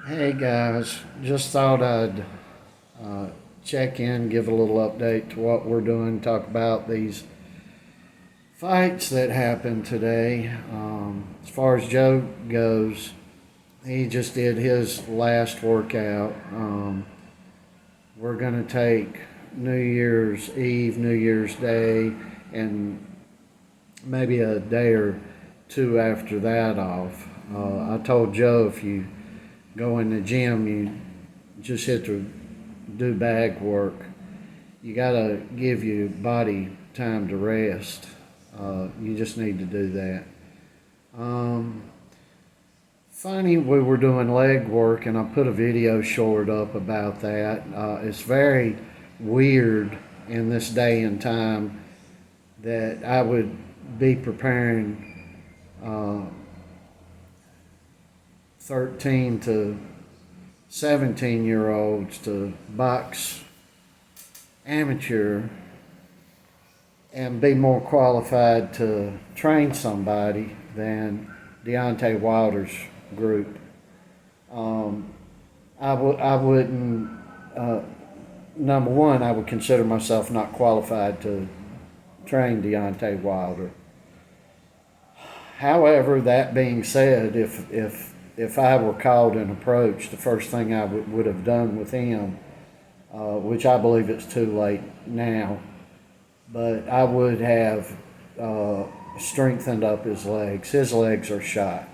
Hey guys, just thought I'd check in, give a little update to what we're doing, talk about these fights that happened today. As far as Joe goes, he just did his last workout. We're going to take New Year's Eve, New Year's Day, and maybe a day or two after that off. I told Joe if you go in the gym, you just hit to do bag work. You gotta give your body time to rest. You just need to do that. Um, Funny, we were doing leg work, and I put a video short up about that. It's very weird in this day and time that I would be preparing 13 to 17-year-olds to box amateur and be more qualified to train somebody than Deontay Wilder's group. I wouldn't, number one, I would consider myself not qualified to train Deontay Wilder. However, that being said, if I were called and approached, the first thing I would have done with him, which I believe it's too late now, but I would have strengthened up his legs. His legs are shot.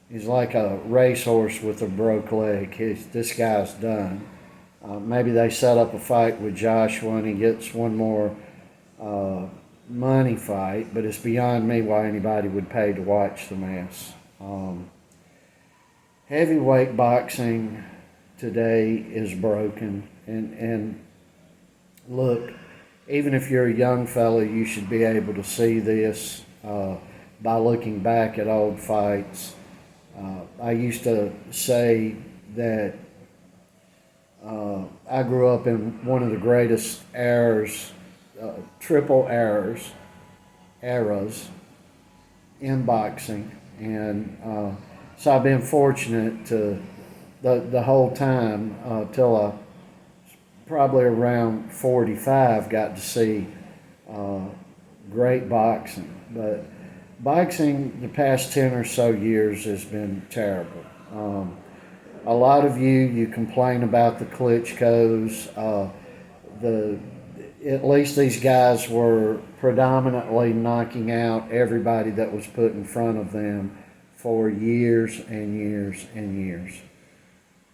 He's like a racehorse with a broke leg. This guy's done. Maybe they set up a fight with Joshua and he gets one more money fight, but it's beyond me why anybody would pay to watch the mess. Heavyweight boxing today is broken, and look, even if you're a young fella, you should be able to see this by looking back at old fights. I used to say that I grew up in one of the greatest eras, triple eras in boxing, and so I've been fortunate to the whole time till I probably around 45 got to see great boxing. But boxing the past 10 or so years has been terrible. A lot of you complain about the Klitschko's. At least these guys were predominantly knocking out everybody that was put in front of them for years and years and years.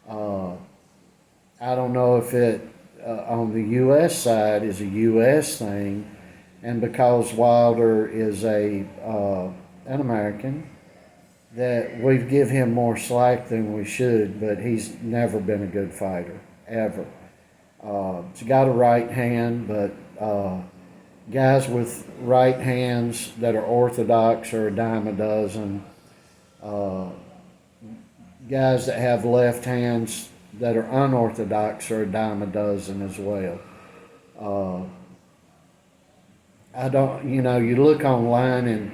I don't know if it on the U.S. side is a U.S. thing, and because Wilder is an American, that we give him more slack than we should, but he's never been a good fighter, ever. He's got a right hand, but guys with right hands that are orthodox are a dime a dozen. Guys that have left hands that are unorthodox are a dime a dozen as well. I don't, you look online and,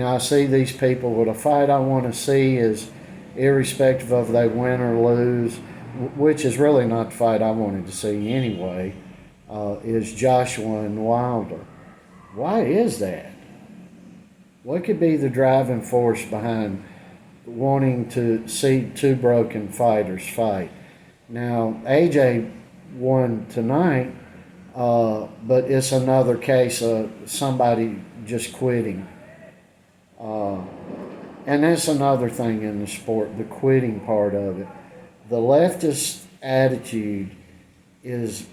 I see these people. Well, a fight I want to see is irrespective of they win or lose, which is really not the fight I wanted to see anyway, is Joshua and Wilder. Why is that? What could be the driving force behind wanting to see two broken fighters fight? Now, AJ won tonight, but it's another case of somebody just quitting. And that's another thing in the sport, the quitting part of it. The leftist attitude has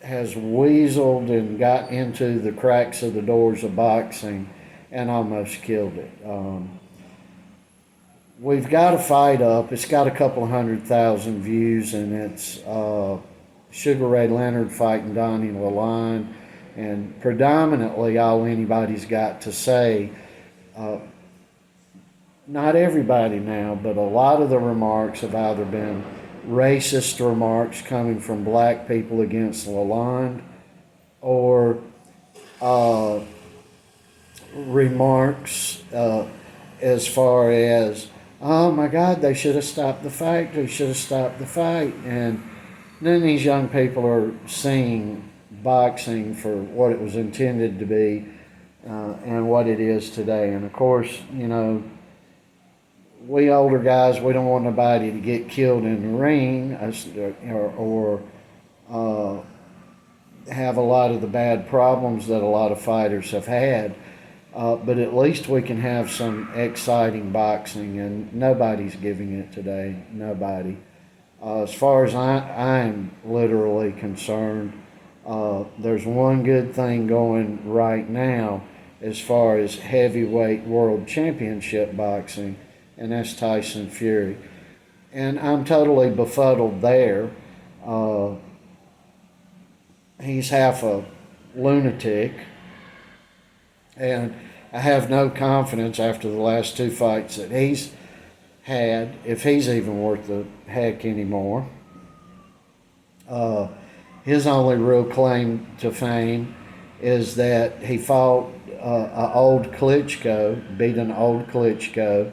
weaseled and got into the cracks of the doors of boxing and almost killed it. We've got a fight up. It's got a couple of 100,000 views, and it's Sugar Ray Leonard fighting Donnie Lalonde, and predominantly all anybody's got to say, not everybody now, but a lot of the remarks have either been racist remarks coming from black people against Lalonde, or remarks as far as oh my God, they should have stopped the fight. They should have stopped the fight. And then these young people are seeing boxing for what it was intended to be and what it is today. And of course, we older guys, we don't want nobody to get killed in the ring or have a lot of the bad problems that a lot of fighters have had. But at least we can have some exciting boxing, and nobody's giving it today. Nobody. As far as I am literally concerned, there's one good thing going right now as far as heavyweight world championship boxing, and that's Tyson Fury. And I'm totally befuddled there. He's half a lunatic, and I have no confidence after the last two fights that he's had, if he's even worth the heck anymore. His only real claim to fame is that he fought an old Klitschko, beat an old Klitschko,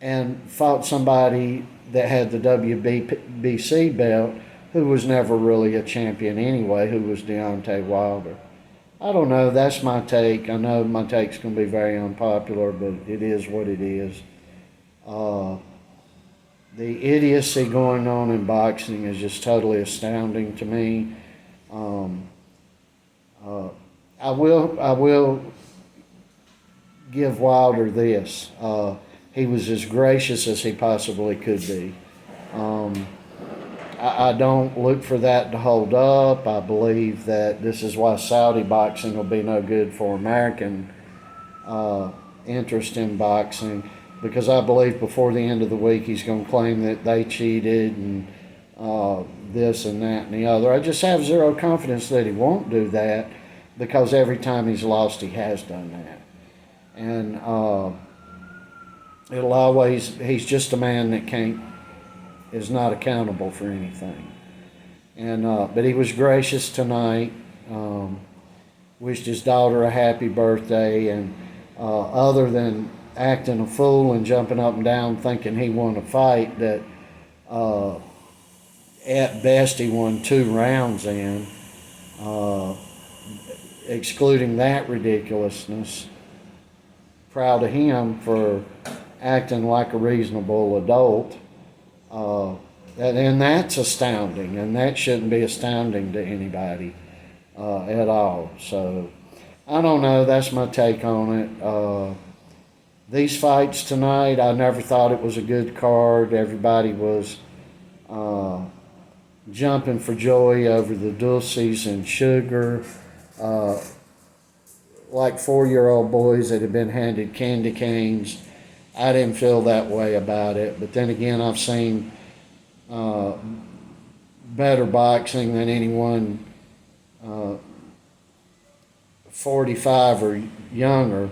and fought somebody that had the WBC belt who was never really a champion anyway, who was Deontay Wilder. I don't know, that's my take. I know my take's going to be very unpopular, but it is what it is. The idiocy going on in boxing is just totally astounding to me. I will give Wilder this. He was as gracious as he possibly could be. I don't look for that to hold up. I believe that this is why Saudi boxing will be no good for American interest in boxing, because I believe before the end of the week he's going to claim that they cheated and this and that and the other. I just have zero confidence that he won't do that, because every time he's lost, he has done that. And he's just a man that is not accountable for anything. And but he was gracious tonight. Wished his daughter a happy birthday, and other than acting a fool and jumping up and down thinking he won a fight that at best he won 2 rounds in, excluding that ridiculousness, proud of him for acting like a reasonable adult. And that's astounding, and that shouldn't be astounding to anybody at all. So I don't know, that's my take on it. These fights tonight, I never thought it was a good card. Everybody was jumping for joy over the Dulces and Sugar, like 4-year-old boys that had been handed candy canes. I didn't feel that way about it, but then again, I've seen better boxing than anyone 45 or younger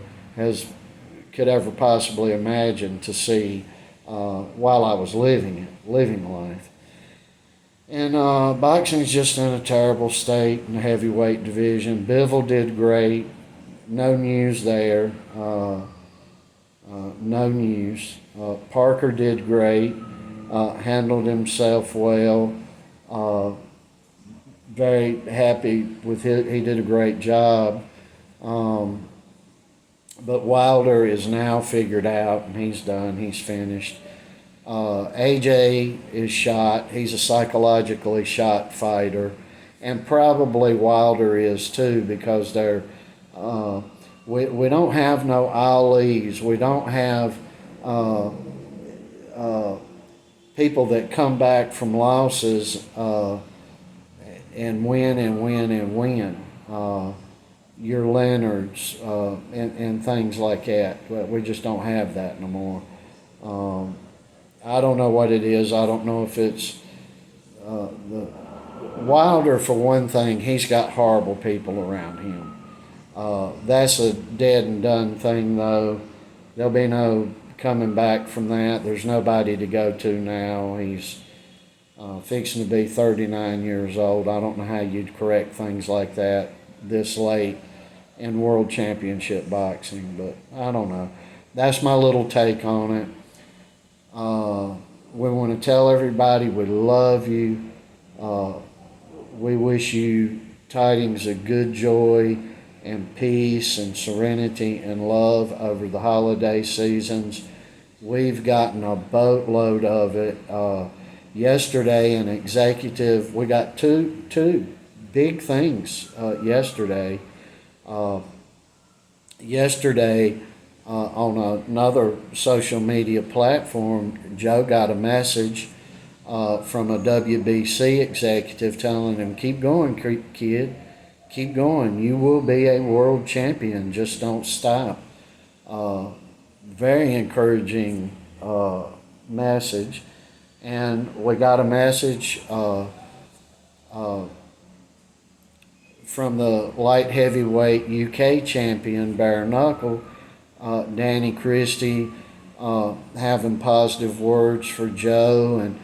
could ever possibly imagine to see while I was living life. And boxing's just in a terrible state in the heavyweight division. Bivol did great. No news there. No news. Parker did great. Handled himself well. Very happy with it. He did a great job. But Wilder is now figured out, and he's done. He's finished. AJ is shot. He's a psychologically shot fighter, and probably Wilder is too, because we don't have no Alis. We don't have people that come back from losses and win and win and win. Your Leonards and things like that. But we just don't have that no more. I don't know what it is. I don't know if it's the Wilder, for one thing. He's got horrible people around him. That's a dead and done thing, though. There'll be no coming back from that. There's nobody to go to now. He's fixing to be 39 years old. I don't know how you'd correct things like that this late in world championship boxing, but I don't know. That's my little take on it. We want to tell everybody we love you. Uh, we wish you tidings of good joy and peace and serenity and love over the holiday seasons. We've gotten a boatload of it. Yesterday, we got two big things yesterday. Uh, yesterday, on another social media platform, Joe got a message from a WBC executive telling him, "Keep going, kid. Keep going. You will be a world champion. Just don't stop." Very encouraging message. And we got a message from the light heavyweight UK champion, bare knuckle, Danny Christie, having positive words for Joe and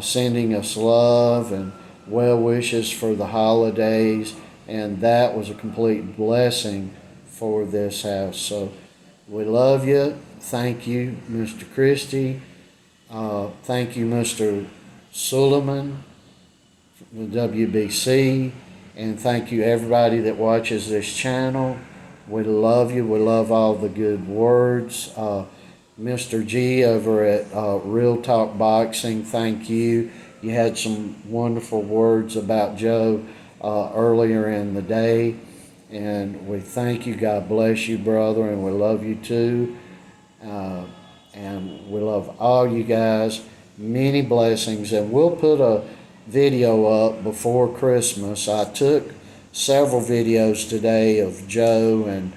sending us love and well wishes for the holidays. And that was a complete blessing for this house. So we love you. Thank you, Mr. Christie. Thank you, Mr. Suleiman from the WBC. And thank you, everybody that watches this channel. We love you. We love all the good words. Mr. G over at Real Talk Boxing, thank you. You had some wonderful words about Joe earlier in the day. And we thank you. God bless you, brother. And we love you too. And we love all you guys. Many blessings. And we'll put a video up before Christmas. I took several videos today of Joe, and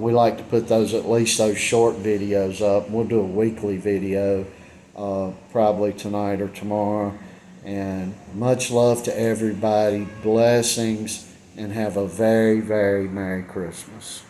we like to put at least those short videos up. We'll do a weekly video probably tonight or tomorrow. And much love to everybody. Blessings, and have a very, very Merry Christmas.